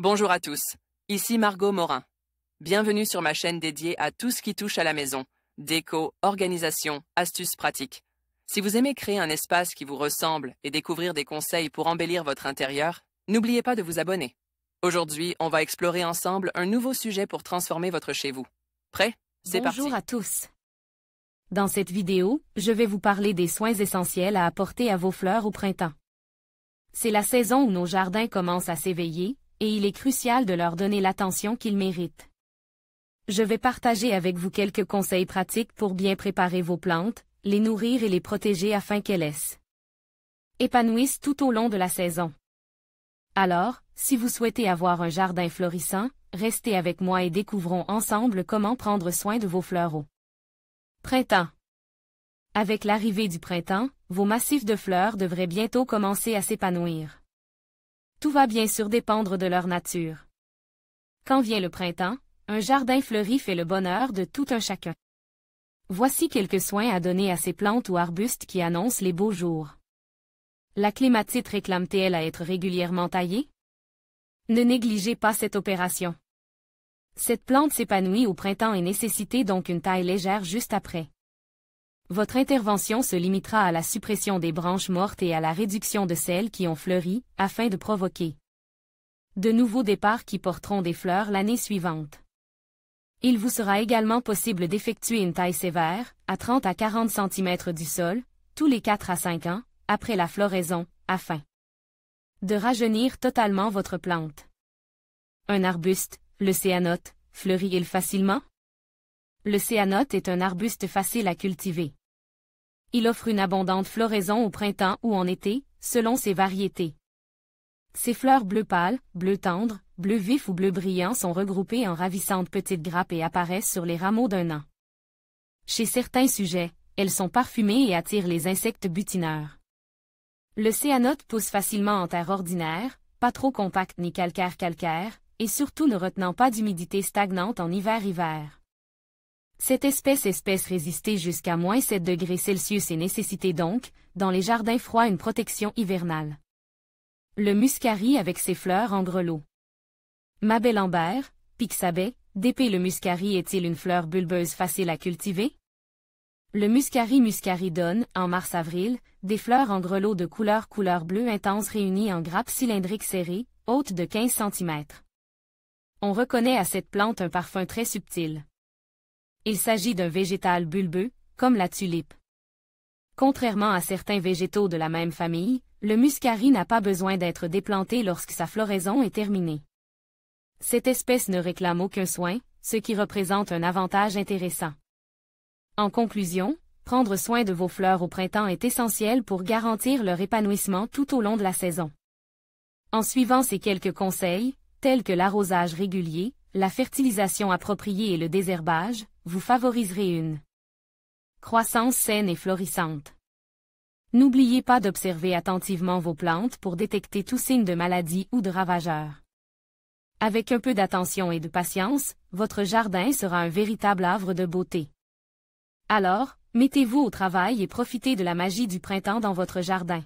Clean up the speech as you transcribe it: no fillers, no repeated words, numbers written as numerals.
Bonjour à tous, ici Margot Morin. Bienvenue sur ma chaîne dédiée à tout ce qui touche à la maison, déco, organisation, astuces pratiques. Si vous aimez créer un espace qui vous ressemble et découvrir des conseils pour embellir votre intérieur, n'oubliez pas de vous abonner. Aujourd'hui, on va explorer ensemble un nouveau sujet pour transformer votre chez vous. Prêt? C'est parti! Bonjour à tous. Dans cette vidéo, je vais vous parler des soins essentiels à apporter à vos fleurs au printemps. C'est la saison où nos jardins commencent à s'éveiller, et il est crucial de leur donner l'attention qu'ils méritent. Je vais partager avec vous quelques conseils pratiques pour bien préparer vos plantes, les nourrir et les protéger afin qu'elles épanouissent tout au long de la saison. Alors, si vous souhaitez avoir un jardin florissant, restez avec moi et découvrons ensemble comment prendre soin de vos fleurs au printemps. Avec l'arrivée du printemps, vos massifs de fleurs devraient bientôt commencer à s'épanouir. Tout va bien sûr dépendre de leur nature. Quand vient le printemps, un jardin fleuri fait le bonheur de tout un chacun. Voici quelques soins à donner à ces plantes ou arbustes qui annoncent les beaux jours. La clématite réclame-t-elle à être régulièrement taillée? Ne négligez pas cette opération. Cette plante s'épanouit au printemps et nécessite donc une taille légère juste après. Votre intervention se limitera à la suppression des branches mortes et à la réduction de celles qui ont fleuri, afin de provoquer de nouveaux départs qui porteront des fleurs l'année suivante. Il vous sera également possible d'effectuer une taille sévère, à 30 à 40 cm du sol, tous les 4 à 5 ans, après la floraison, afin de rajeunir totalement votre plante. Un arbuste, le céanote, fleurit-il facilement? Le céanote est un arbuste facile à cultiver. Il offre une abondante floraison au printemps ou en été, selon ses variétés. Ses fleurs bleu pâle, bleu tendre, bleu vif ou bleu brillant sont regroupées en ravissantes petites grappes et apparaissent sur les rameaux d'un an. Chez certains sujets, elles sont parfumées et attirent les insectes butineurs. Le céanote pousse facilement en terre ordinaire, pas trop compacte ni calcaire, et surtout ne retenant pas d'humidité stagnante en hiver. Cette espèce résistait jusqu'à -7 degrés Celsius et nécessitait donc, dans les jardins froids une protection hivernale. Le muscari avec ses fleurs en grelots. Mabellambert, Pixabay, DP. Le muscari est-il une fleur bulbeuse facile à cultiver? Le muscari donne, en mars-avril, des fleurs en grelots de couleur bleu intense réunies en grappes cylindriques serrées, hautes de 15 cm. On reconnaît à cette plante un parfum très subtil. Il s'agit d'un végétal bulbeux, comme la tulipe. Contrairement à certains végétaux de la même famille, le muscari n'a pas besoin d'être déplanté lorsque sa floraison est terminée. Cette espèce ne réclame aucun soin, ce qui représente un avantage intéressant. En conclusion, prendre soin de vos fleurs au printemps est essentiel pour garantir leur épanouissement tout au long de la saison. En suivant ces quelques conseils, tels que l'arrosage régulier, la fertilisation appropriée et le désherbage, vous favoriserez une croissance saine et florissante. N'oubliez pas d'observer attentivement vos plantes pour détecter tout signe de maladie ou de ravageurs. Avec un peu d'attention et de patience, votre jardin sera un véritable havre de beauté. Alors, mettez-vous au travail et profitez de la magie du printemps dans votre jardin.